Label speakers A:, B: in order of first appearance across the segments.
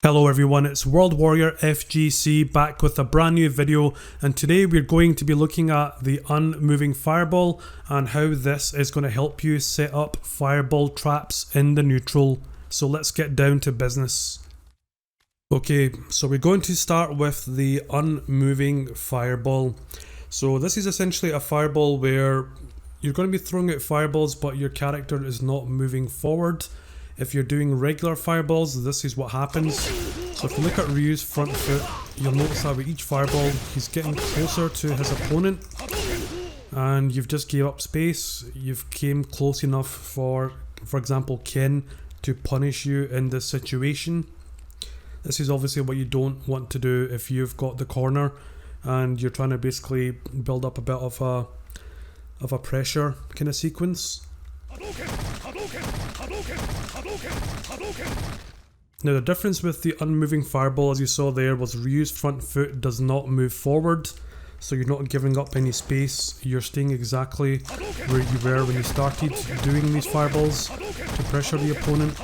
A: Hello everyone, it's World Warrior FGC back with a brand new video, and today we're going to be looking at the Unmoving Fireball and how this is going to help you set up fireball traps in the neutral. So let's get down to business. Okay, so we're going to start with the Unmoving Fireball. So this is essentially a fireball where you're going to be throwing out fireballs but your character is not moving forward. If you're doing regular fireballs, this is what happens. So if you look at Ryu's front foot, you'll notice that with each fireball, he's getting closer to his opponent. And you've just gave up space. You've came close enough for example, Ken to punish you in this situation. This is obviously what you don't want to do if you've got the corner and you're trying to basically build up a bit of a pressure kind of sequence. Now the difference with the Unmoving Fireball, as you saw there, was Ryu's front foot does not move forward, so you're not giving up any space. You're staying exactly where you were when you started doing these fireballs to pressure the opponent.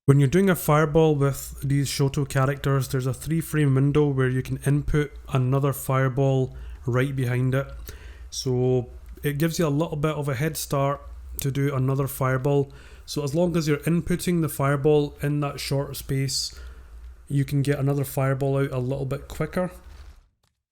A: When you're doing a fireball with these Shoto characters, there's a 3-frame window where you can input another fireball right behind it. So it gives you a little bit of a head start to do another fireball. So as long as you're inputting the fireball in that short space, you can get another fireball out a little bit quicker.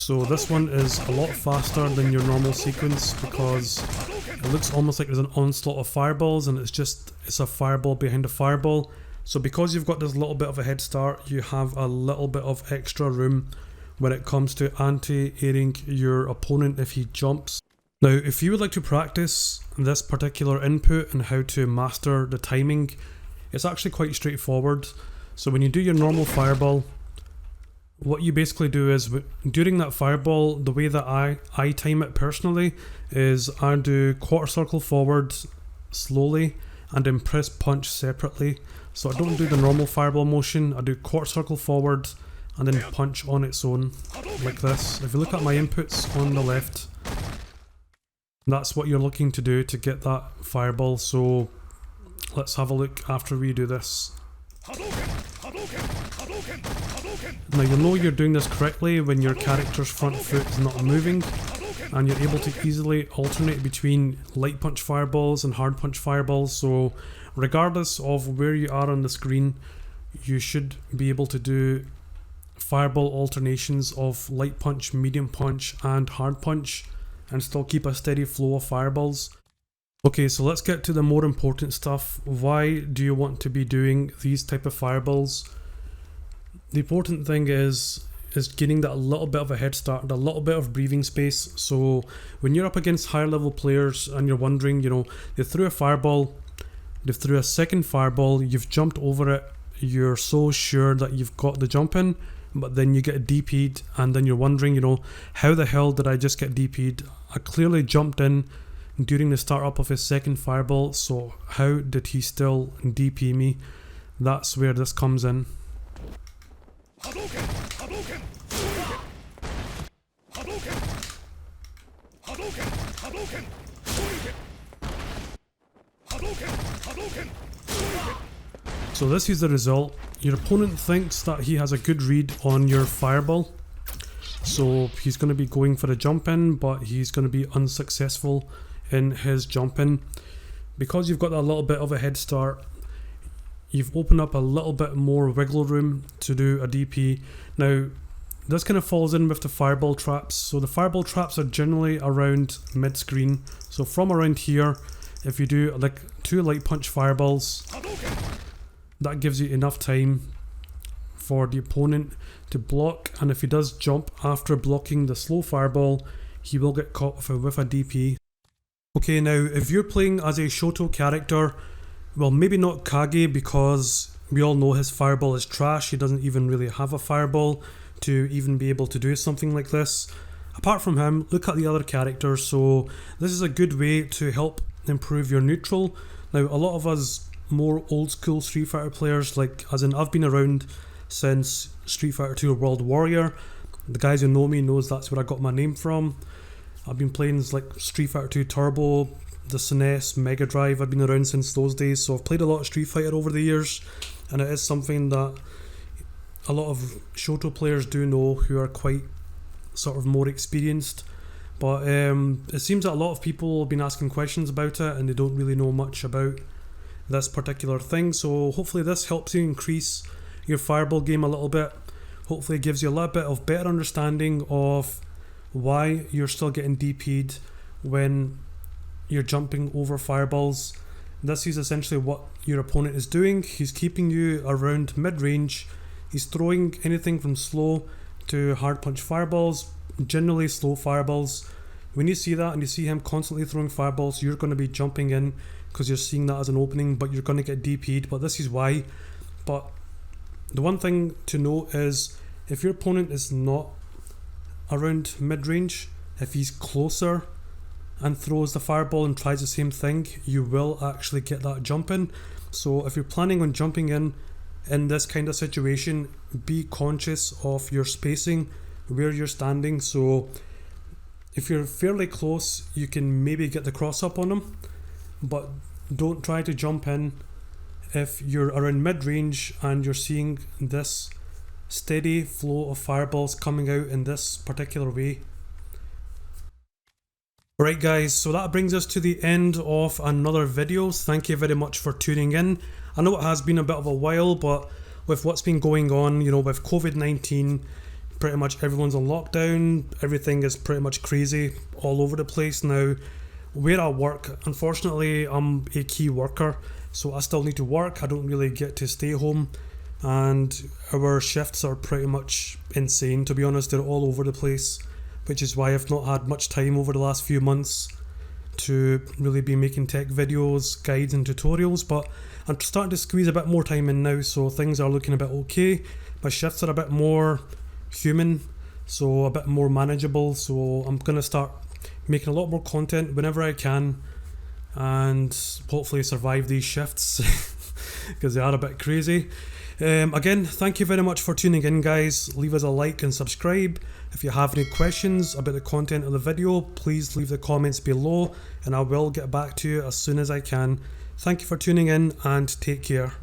A: So this one is a lot faster than your normal sequence because it looks almost like there's an onslaught of fireballs and it's a fireball behind a fireball. So because you've got this little bit of a head start, you have a little bit of extra room when it comes to anti-airing your opponent if he jumps. Now, if you would like to practice this particular input and how to master the timing, it's actually quite straightforward. So when you do your normal fireball, what you basically do is, during that fireball, the way that I time it personally is I do quarter circle forward slowly and then press punch separately. So I don't do the normal fireball motion, I do quarter circle forward and then punch on its own, like this. If you look at my inputs on the left, that's what you're looking to do to get that fireball. So let's have a look after we do this. Now you'll know you're doing this correctly when your character's front foot is not moving and you're able to easily alternate between light punch fireballs and hard punch fireballs. So regardless of where you are on the screen, you should be able to do fireball alternations of light punch, medium punch and hard punch and still keep a steady flow of fireballs. Okay, so let's get to the more important stuff. Why do you want to be doing these type of fireballs? The important thing is getting that little bit of a head start, a little bit of breathing space. So when you're up against higher level players and you're wondering, they threw a fireball, they threw a second fireball, you've jumped over it, you're so sure that you've got the jump in, but then you get DP'd and then you're wondering, how the hell did I just get DP'd? I clearly jumped in during the start up of his second fireball, so how did he still DP me? That's where this comes in. So this is the result. Your opponent thinks that he has a good read on your fireball, so he's going to be going for a jump in, but he's going to be unsuccessful in his jump in. Because you've got a little bit of a head start, you've opened up a little bit more wiggle room to do a DP. Now this kind of falls in with the fireball traps. So the fireball traps are generally around mid screen, so from around here, if you do like 2 light punch fireballs, that gives you enough time for the opponent to block, and if he does jump after blocking the slow fireball, he will get caught with a DP. Okay, now if you're playing as a Shoto character, well, maybe not Kage, because we all know his fireball is trash. He doesn't even really have a fireball to even be able to do something like this. Apart from him, look at the other characters. So this is a good way to help improve your neutral. Now a lot of us more old school Street Fighter players, like as in I've been around since Street Fighter 2 World Warrior. The guys who know me knows that's where I got my name from. I've been playing like Street Fighter 2 Turbo, the SNES, Mega Drive. I've been around since those days, so I've played a lot of Street Fighter over the years, and it is something that a lot of shoto players do know who are quite sort of more experienced, but it seems that a lot of people have been asking questions about it and they don't really know much about this particular thing. So hopefully this helps you increase your fireball game a little bit. Hopefully it gives you a little bit of better understanding of why you're still getting DP'd when you're jumping over fireballs. This is essentially what your opponent is doing. He's keeping you around mid-range. He's throwing anything from slow to hard punch fireballs, generally slow fireballs. When you see that and you see him constantly throwing fireballs, you're going to be jumping in because you're seeing that as an opening, but you're going to get DP'd, but this is why. But the one thing to note is if your opponent is not around mid-range, if he's closer and throws the fireball and tries the same thing, you will actually get that jump in. So if you're planning on jumping in this kind of situation, be conscious of your spacing, where you're standing. So if you're fairly close, you can maybe get the cross up on him, but don't try to jump in if you're around mid-range and you're seeing this steady flow of fireballs coming out in this particular way. Alright guys, so that brings us to the end of another video. Thank you very much for tuning in. I know it has been a bit of a while, but with what's been going on, you know, with COVID-19, pretty much everyone's on lockdown, everything is pretty much crazy all over the place now. Where I work, unfortunately, I'm a key worker, so I still need to work. I don't really get to stay home, and our shifts are pretty much insane, to be honest. They're all over the place, which is why I've not had much time over the last few months to really be making tech videos, guides and tutorials, but I'm starting to squeeze a bit more time in now, so things are looking a bit okay. My shifts are a bit more human, so a bit more manageable, so I'm going to start making a lot more content whenever I can and hopefully survive these shifts because they are a bit crazy. Again, thank you very much for tuning in guys. Leave us a like and subscribe. If you have any questions about the content of the video, please leave the comments below and I will get back to you as soon as I can. Thank you for tuning in and take care.